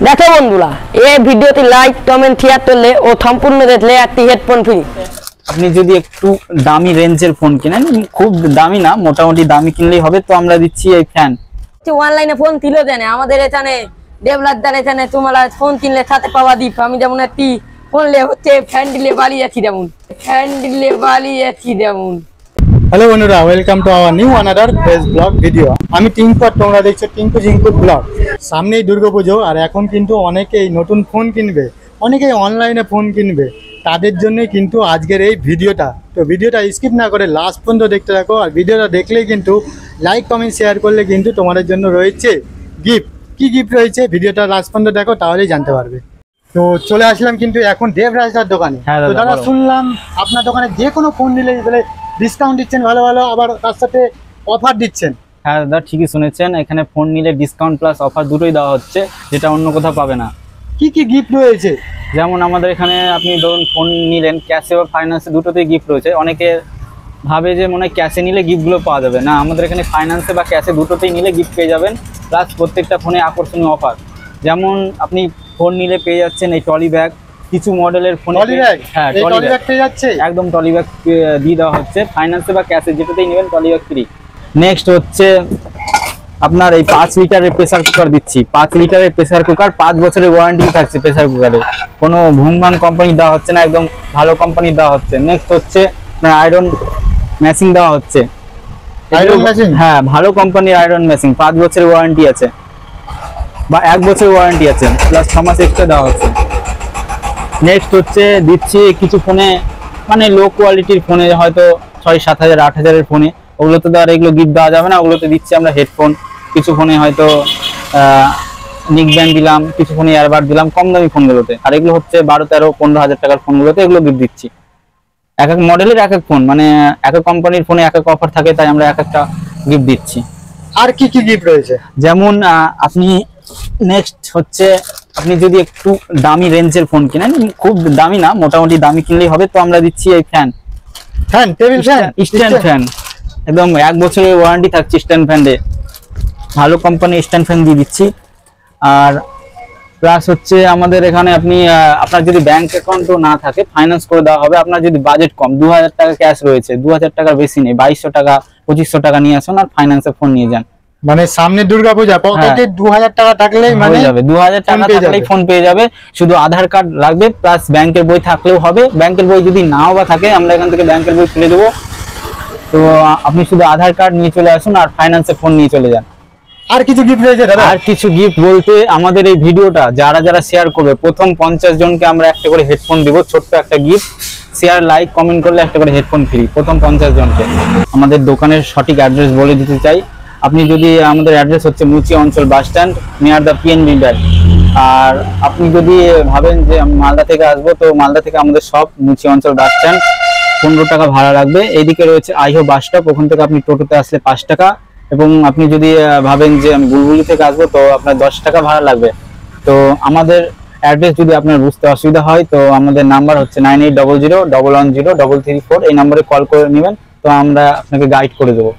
দেখো বন্ধুরা, এই ভিডিওটি লাইক কমেন্ট শেয়ার করলে ও সম্পূর্ণ দেখলে একটি হেডফোন ফ্রি। আপনি যদি একটু দামি রেঞ্জের ফোন কিনেন, খুব দামি না, মোটামুটি দামি কিনলেই হবে, তো আমরা দিচ্ছি এই ফ্যান। অনলাইনে ফোন কিনলেও জানে আমাদের এখানে ডেভেলপার এখানে তোমরা ফোন কিনলে সাথে পাওয়া দিপ। আমি যেমন একটি ফোনলে হচ্ছে ফ্যান দিলে বালিয়েছি যেমন হ্যালো বন্ধুরা, welcome to our new another face blog video. আমি টিঙ্কু আর তোমরা দেখছো টিঙ্কু জিঙ্কুর ব্লগ। সামনেই দুর্গাপুজো, আর এখন কিন্তু অনেকেই নতুন ফোন কিনবে, অনেকেই অনলাইনে ফোন কিনবে, তাদের জন্যই কিন্তু আজকের এই ভিডিওটা। তো ভিডিওটা স্কিপ না করে লাস্ট পর্যন্ত দেখতে থাকো, আর ভিডিওটা দেখলেই কিন্তু লাইক কমেন্ট শেয়ার করলে কিন্তু তোমাদের জন্য রয়েছে গিফট। কি গিফট রয়েছে ভিডিওটা লাস্ট পর্যন্ত দেখো, তাহলেই জানতে পারবে। তো চলে আসলাম কিন্তু এখন দেবরাজদার দোকানে। তো দাদা, শুনলাম আপনার দোকানে যে কোনো ফোন নিলে বলে ডিসকাউন্ট দিচ্ছেন, ভালো ভালো, আবার তার সাথে অফার দিচ্ছেন। হ্যাঁ দাদা, ঠিকই শুনেছেন, এখানে ফোন নিলে ডিসকাউন্ট প্লাস অফার দুটোই দেওয়া হচ্ছে, যেটা অন্য কোথাও পাবে না। কি কি গিফট রয়েছে? যেমন আমাদের এখানে আপনি ধরুন ফোন নিলেন, ক্যাশে বা ফাইন্যান্সে দুটোতেই গিফট রয়েছে। অনেকে ভাবে যে মনে হয় ক্যাশে নিলে গিফটগুলো পাওয়া যাবে না, আমাদের এখানে ফাইন্যান্সে বা ক্যাশে দুটোতেই নিলে গিফট পেয়ে যাবেন, প্লাস প্রত্যেকটা ফোনে আকর্ষণীয় অফার। যেমন আপনি ফোন নিলে পেয়ে যাচ্ছেন এই ট্রলি ব্যাগ, কিছু মডেলের ফোন। হ্যাঁ, ট্রলি ব্যাগ পেয়ে যাচ্ছে, একদম ট্রলি ব্যাগ দিয়ে দেওয়া হচ্ছে, ফাইন্যান্সে বা ক্যাশে যেটাতেই নেবেন ট্রলি ব্যাগ ফ্রি। নেক্সট হচ্ছে আপনার এই 5 লিটারের প্রেসার কুকার দিচ্ছি। 5 লিটারের প্রেসার কুকার, 5 বছরের ওয়ারেন্টি থাকছে প্রেসার কুকারে, কোনো ভুংভাং কোম্পানি দেওয়া হচ্ছে না, একদম ভালো কোম্পানি দেওয়া হচ্ছে। নেক্সট হচ্ছে আপনার আয়রন মেশিন দেওয়া হচ্ছে। Iron machine? হ্যাঁ, ভালো কোম্পানির আয়রন মেশিন, 5 বছরের ওয়ারেন্টি আছে বা 1 বছরের ওয়ারেন্টি আছে, প্লাস 6 মাস এক্সট্রা দেওয়া হচ্ছে। নেক্সট হচ্ছে দিচ্ছি কিছু ফোনে, মানে লো কোয়ালিটির ফোনে, হয়তো 6-7 হাজার 8 হাজারের ফোনে, ওগুলোতে তো আর এগুলো গিফট দেওয়া যাবে না, ওগুলোতে দিচ্ছি আমরা হেডফোন। কিছু ফোনে হয়তো নিক ব্যান্ড দিলাম, কিছু ফোনে এয়ারবাড দিলাম, কম দামি ফোনগুলোতে। আর এগুলো হচ্ছে 12, 13, 15 হাজার টাকার ফোনগুলোতে এগুলো গিফট দিচ্ছি। এক এক মডেলের এক এক ফোন, মানে এক এক কোম্পানির ফোনে এক এক অফার থাকে, তাই আমরা এক একটা গিফট দিচ্ছি। আর কি কি গিফট রয়েছে? যেমন আপনি নেক্সট হচ্ছে আপনি যদি একটু দামি রেঞ্জের ফোন কিনেন, খুব দামি না, মোটামুটি দামি কিনলেই হবে, তো আমরা দিচ্ছি এই fan, table fan, stand fan. একদম 1 বছরের ওয়ারেন্টি থাকছে স্ট্যান্ড ফ্যানে, ভালো কোম্পানি স্ট্যান্ড ফ্যান দিয়ে দিচ্ছি। আর প্লাস হচ্ছে আমাদের এখানে আপনি আপনার যদি ব্যাংক অ্যাকাউন্টও না থাকে, ফাইন্যান্স করে দেওয়া হবে। আপনার যদি বাজেট কম, 2000 টাকা ক্যাশ রয়েছে, 2000 টাকার বেশি নেই, 2200 টাকা 2500 টাকা নিয়ে আসুন আর ফাইন্যান্সে ফোন নিয়ে যান। মানে সামনে দুর্গাপূজা, পকেটে 2000 টাকা থাকলেই মানে হয়ে যাবে, 2000 টাকা থাকলেই ফোন পেয়ে যাবে। শুধু আধার কার্ড লাগবে, প্লাস ব্যাংকের বই থাকলেও হবে। ব্যাংকের বই যদি নাও বা থাকে, আমরা এখান থেকে ব্যাংকের বই তুলে দেবো। তো আপনি শুধু আধার কার্ড নিয়ে চলে আসুন আর ফাইন্যান্সে ফোন নিয়ে চলে যান। আর কিছু গিফট রয়েছে দাদা? আর কিছু গিফট বলতে, আমাদের এই ভিডিওটা যারা যারা শেয়ার করবে, প্রথম 50 জনকে আমরা একটা করে হেডফোন দিব, ছোট্ট একটা গিফট। শেয়ার লাইক কমেন্ট করলে একটা করে হেডফোন ফ্রি, প্রথম 50 জনকে। আমাদের দোকানের সঠিক অ্যাড্রেস বলে দিতে চাই। আপনি যদি, আমাদের অ্যাড্রেস হচ্ছে মুচি অঞ্চল bus stand, near the PNB bank. আর আপনি যদি ভাবেন যে আমি মালদা থেকে আসবো, তো মালদা থেকে আমাদের সব মুচি অঞ্চল বাস স্ট্যান্ড, 15 টাকা ভাড়া লাগবে। এইদিকে রয়েছে আইহো বাস স্টপ, ওখান থেকে আপনি টোটোতে আসলে 5 টাকা। এবং আপনি যদি ভাবেন যে আমি বুলবুলি থেকে আসবো, তো আপনার 10 টাকা ভাড়া লাগবে। তো আমাদের অ্যাড্রেস যদি আপনার বুঝতে অসুবিধা হয়, তো আমাদের নাম্বার হচ্ছে 9800 110 334, এই নম্বরে কল করে নেবেন, তো আমরা আপনাকে গাইড করে দেবো।